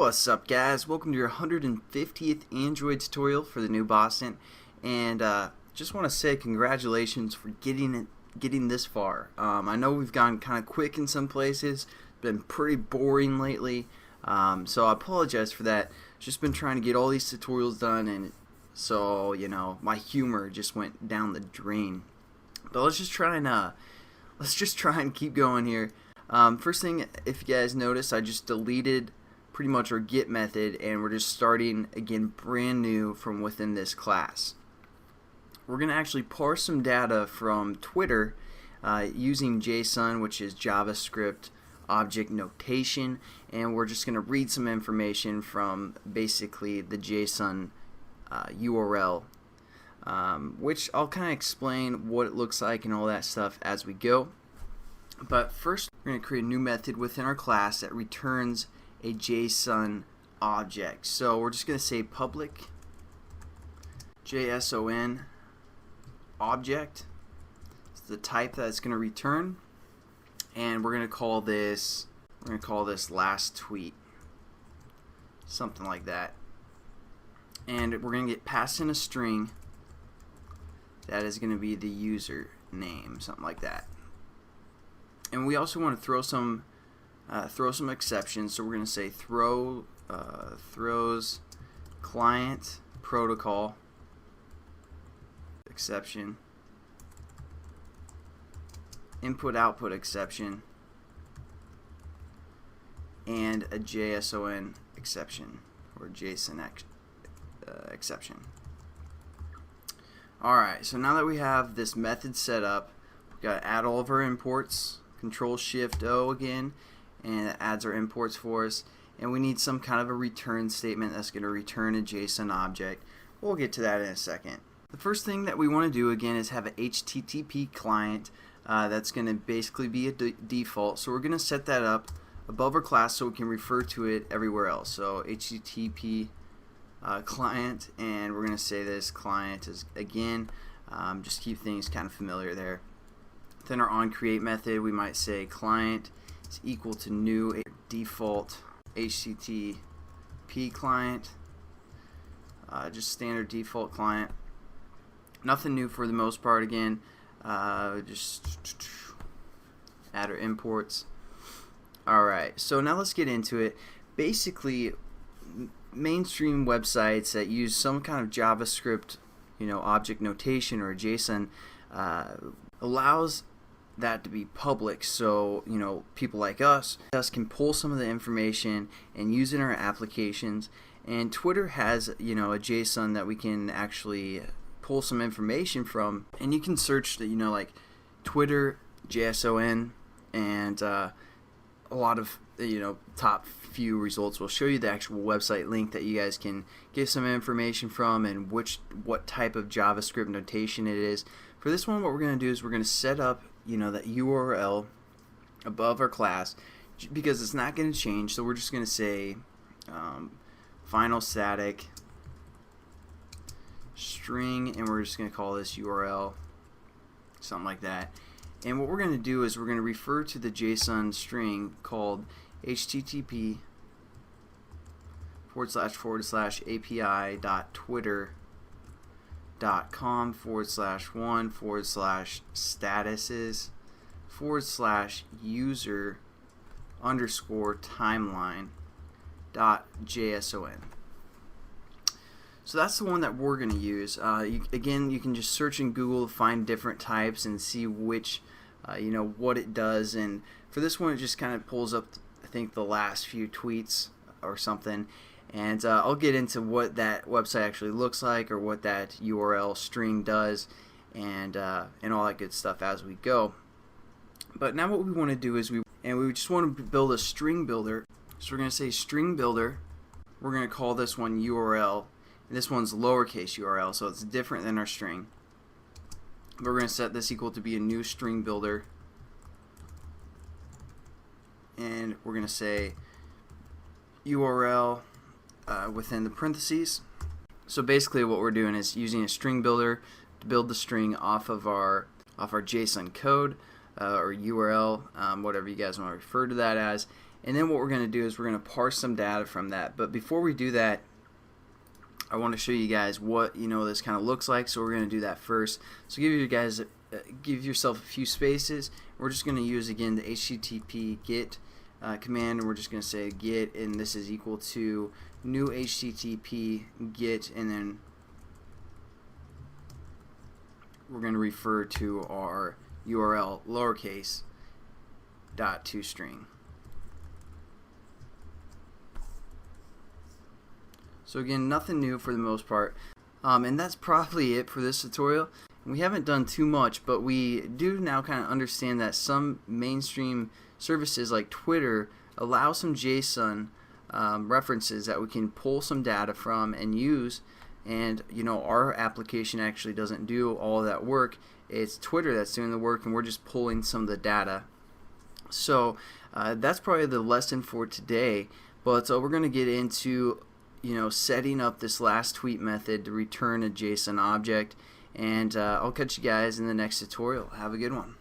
What's up, guys? Welcome to your 150th Android tutorial for the new Boston, and just want to say congratulations for getting this far. I know we've gone kind of quick in some places, been pretty boring lately, so I apologize for that. Just been trying to get all these tutorials done, and so my humor just went down the drain. But let's just try and keep going here. First thing, if you guys notice, I just deleted pretty much our get method, and we're just starting again brand new from within this class. We're going to actually parse some data from Twitter using JSON, which is JavaScript object notation, and we're just going to read some information from basically the JSON URL, which I'll kind of explain what it looks like and all that stuff as we go. But first, we're going to create a new method within our class that returns a JSON object. So we're just going to say public JSON object. It's the type that it's going to return, and we're going to call this last tweet, something like that. And we're going to get passed in a string that is going to be the user name, something like that. And we also want to throw some exceptions, so we're going to say throws client protocol exception, input output exception, and a JSON exception or JSON exception. Alright, so now that we have this method set up, we've got to add all of our imports. Control-Shift-O again, and it adds our imports for us, and we need some kind of a return statement that's going to return a JSON object. We'll get to that in a second. The first thing that we want to do again is have an HTTP client that's going to basically be a default, so we're going to set that up above our class so we can refer to it everywhere else. So HTTP client, and we're going to say this client is again, just keep things kind of familiar there. Then our onCreate method, we might say client is equal to new default HTTP client, just standard default client. Nothing new for the most part. Again, just add our imports. Alright, so now let's get into it. Basically, mainstream websites that use some kind of JavaScript, object notation or JSON allows that to be public, so people like us can pull some of the information and use it in our applications. And Twitter has a JSON that we can actually pull some information from, and you can search like Twitter JSON, and a lot of top few results will show you the actual website link that you guys can get some information from, and what type of JavaScript notation it is. For this one, what we're going to do is we're going to set up that URL above our class, because it's not going to change. So we're just going to say final static string, and we're just going to call this URL, something like that. And what we're going to do is we're going to refer to the JSON string called http://api.twitter.com/1/statuses/timeline.json. So that's the one that we're going to use. Again, you can just search in Google to find different types and see which, what it does. And for this one, it just kind of pulls up, I think, the last few tweets or something. And I'll get into what that website actually looks like, or what that URL string does, and all that good stuff as we go. But now what we want to do is we just want to build a string builder. So we're going to say string builder. We're going to call this one URL. And this one's lowercase URL, so it's different than our string. But we're going to set this equal to be a new string builder. And we're going to say URL within the parentheses. So basically what we're doing is using a string builder to build the string off of our JSON code or URL, whatever you guys want to refer to that as. And then what we're going to do is we're going to parse some data from that. But before we do that, I want to show you guys what this kind of looks like. So we're going to do that first. So give yourself a few spaces. We're just going to use again the HTTP get command, and we're just going to say get, and this is equal to new HTTP get, and then we're going to refer to our URL lowercase .toString. So again, nothing new for the most part, and that's probably it for this tutorial. We haven't done too much, but we do now kind of understand that some mainstream services like Twitter allow some JSON references that we can pull some data from and use, and our application actually doesn't do all of that work. It's Twitter that's doing the work, and we're just pulling some of the data. So that's probably the lesson for today, but we're going to get into setting up this last tweet method to return a JSON object, and I'll catch you guys in the next tutorial. Have a good one.